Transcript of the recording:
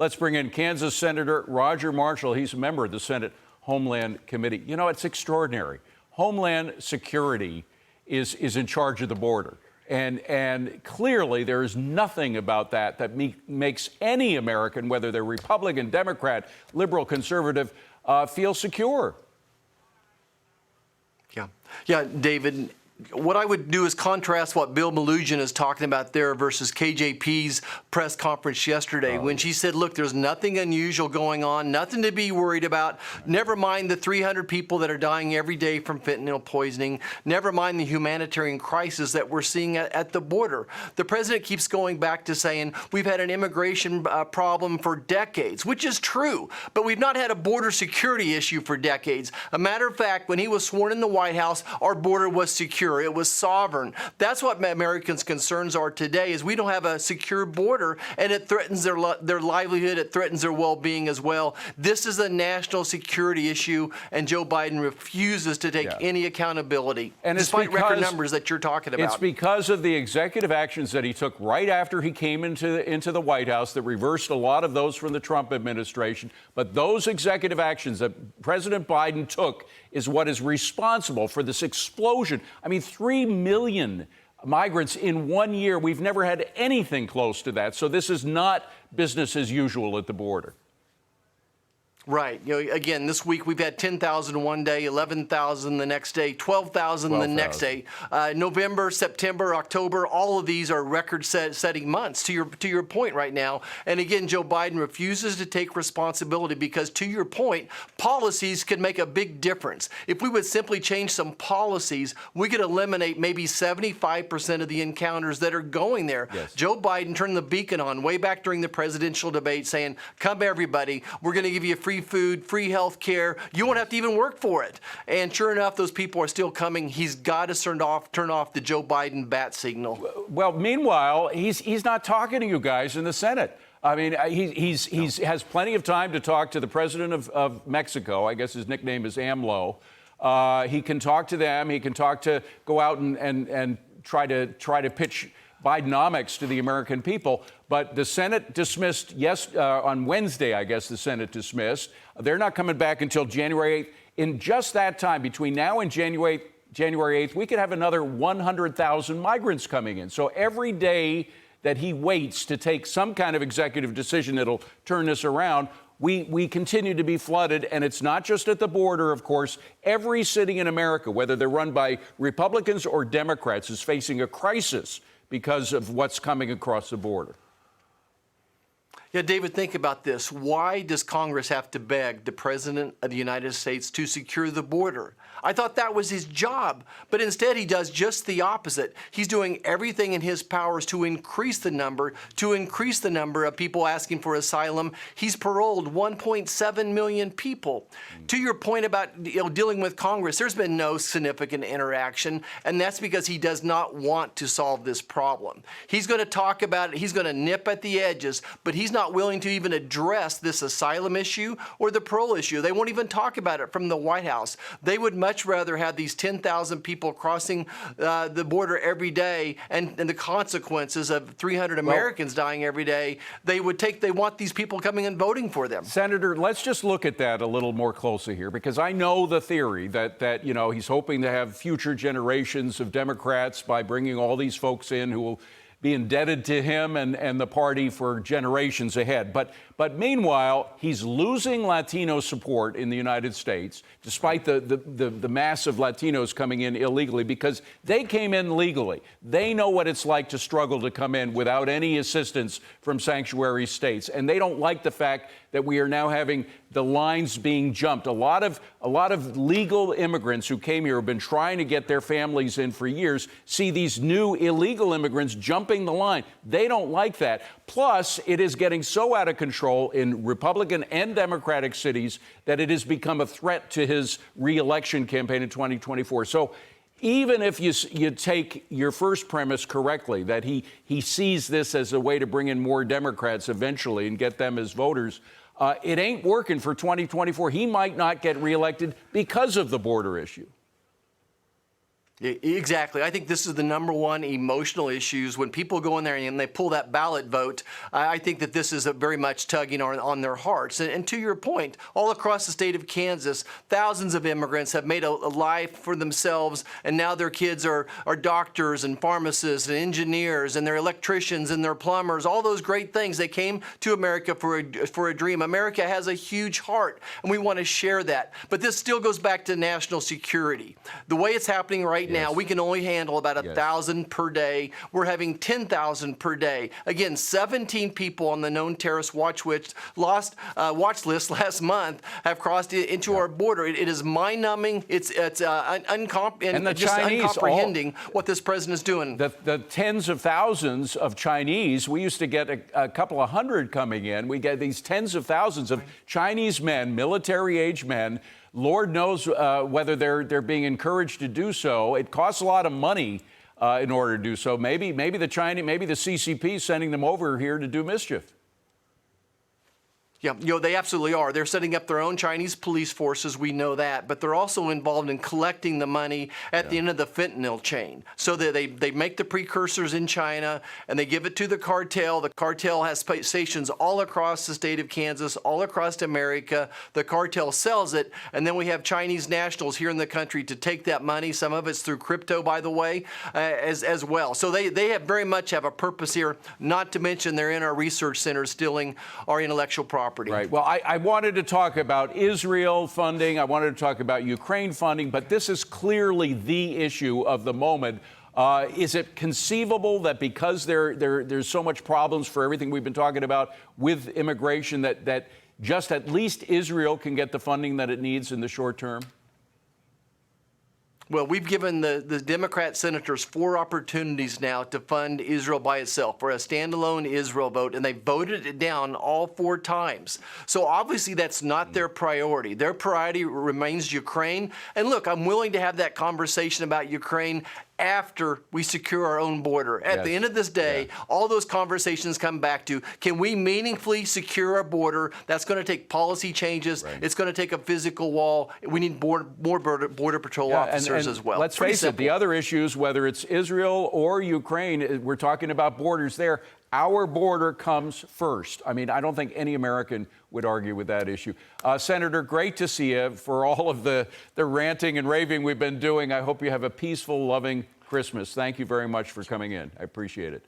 Let's bring in Kansas Senator Roger Marshall. He's a member of the Senate Homeland Committee. You know, it's extraordinary. Homeland Security is in charge of the border. And clearly there is nothing about that makes any American, whether they're Republican, Democrat, liberal, conservative, feel secure. Yeah, David. What I would do is contrast what Bill Melugin is talking about there versus KJP's press conference yesterday when she said, look, there's nothing unusual going on, nothing to be worried about. Never mind the 300 people that are dying every day from fentanyl poisoning. Never mind the humanitarian crisis that we're seeing at the border. The president keeps going back to saying we've had an immigration problem for decades, which is true, but we've not had a border security issue for decades. A matter of fact, when he was sworn in the White House, our border was secure. It was sovereign. That's what Americans' concerns are today, is we don't have a secure border, and it threatens their livelihood. It threatens their well-being as well. This is a national security issue, and Joe Biden refuses to take any accountability, and despite record numbers that you're talking about. It's because of the executive actions that he took right after he came into the White House that reversed a lot of those from the Trump administration. But those executive actions that President Biden took is what is responsible for this explosion. I mean, 3 million migrants in 1 year. We've never had anything close to that. So this is not business as usual at the border. Right. You know, again, this week we've had 10,000 one day, 11,000 the next day, 12,000 the next day. November, September, October, all of these are record-setting months, to your point right now. And again, Joe Biden refuses to take responsibility because, to your point, policies could make a big difference. If we would simply change some policies, we could eliminate maybe 75% of the encounters that are going there. Yes. Joe Biden turned the beacon on way back during the presidential debate saying, come everybody, we're going to give you free food, free health care. You won't have to even work for it. And sure enough, those people are still coming. He's got to turn off the Joe Biden bat signal. Well, meanwhile, he's not talking to you guys in the Senate. I mean, he has plenty of time to talk to the president of Mexico. I guess his nickname is AMLO. He can talk to them. He can go out and try to pitch Bidenomics to the American people. But the Senate dismissed, on Wednesday, I guess the Senate dismissed. They're not coming back until January 8th. In just that time, between now and January 8th, we could have another 100,000 migrants coming in. So every day that he waits to take some kind of executive decision that'll turn this around, we continue to be flooded. And it's not just at the border, of course. Every city in America, whether they're run by Republicans or Democrats, is facing a crisis because of what's coming across the border. Yeah, David, think about this. Why does Congress have to beg the President of the United States to secure the border? I thought that was his job, but instead he does just the opposite. He's doing everything in his powers to increase the number of people asking for asylum. He's paroled 1.7 million people. To your point about dealing with Congress, there's been no significant interaction, and that's because he does not want to solve this problem. He's going to talk about it. He's going to nip at the edges, but he's not willing to even address this asylum issue or the parole issue. They won't even talk about it from the White House. They would much rather have these 10,000 people crossing the border every day and the consequences of 300 Americans dying every day. They want these people coming and voting for them. Senator, let's just look at that a little more closely here, because I know the theory that he's hoping to have future generations of Democrats by bringing all these folks in who will be indebted to him and the party for generations ahead. But meanwhile, he's losing Latino support in the United States, despite the mass of Latinos coming in illegally, because they came in legally. They know what it's like to struggle to come in without any assistance from sanctuary states. And they don't like the fact that we are now having the lines being jumped. A lot of legal immigrants who came here have been trying to get their families in for years, see these new illegal immigrants jumping the line. They don't like that. Plus, it is getting so out of control in Republican and Democratic cities that it has become a threat to his re-election campaign in 2024. So even if you take your first premise correctly, that he sees this as a way to bring in more Democrats eventually and get them as voters, it ain't working for 2024. He might not get reelected because of the border issue. Exactly. I think this is the number one emotional issues. When people go in there and they pull that ballot vote, I think that this is very much tugging on their hearts. And to your point, all across the state of Kansas, thousands of immigrants have made a life for themselves, and now their kids are doctors and pharmacists and engineers, and they're electricians and they're plumbers, all those great things. They came to America for a dream. America has a huge heart, and we want to share that. But this still goes back to national security. The way it's happening right now, we can only handle about 1,000 per day. We're having 10,000 per day. Again, 17 people on the known terrorist watch list last month have crossed into our border. It is mind-numbing. It's uncomprehending what this president is doing. The tens of thousands of Chinese, we used to get a couple of hundred coming in. We get these tens of thousands of Chinese men, military-age men. Lord knows whether they're being encouraged to do so. It costs a lot of money in order to do so. Maybe the CCP is sending them over here to do mischief. Yeah, they absolutely are. They're setting up their own Chinese police forces, we know that, but they're also involved in collecting the money at the end of the fentanyl chain. So that they make the precursors in China and they give it to the cartel. The cartel has stations all across the state of Kansas, all across America. The cartel sells it, and then we have Chinese nationals here in the country to take that money. Some of it's through crypto, by the way, as well. So they have very much have a purpose here, not to mention they're in our research centers stealing our intellectual property. Right. Well, I wanted to talk about Israel funding. I wanted to talk about Ukraine funding, but this is clearly the issue of the moment. Is it conceivable that because there's so much problems for everything we've been talking about with immigration that just at least Israel can get the funding that it needs in the short term? Well, we've given the Democrat senators 4 opportunities now to fund Israel by itself for a standalone Israel vote, and they voted it down all 4 times. So obviously that's not their priority. Their priority remains Ukraine. And look, I'm willing to have that conversation about Ukraine after we secure our own border. At the end of this day, all those conversations come back to, can we meaningfully secure our border? That's going to take policy changes. It's going to take a physical wall. We need more border patrol officers as well. Let's face it, the other issues, whether it's Israel or Ukraine, we're talking about borders there. Our border comes first. I mean, I don't think any American would argue with that issue. Senator, great to see you. For all of the ranting and raving we've been doing, I hope you have a peaceful, loving Christmas. Thank you very much for coming in. I appreciate it.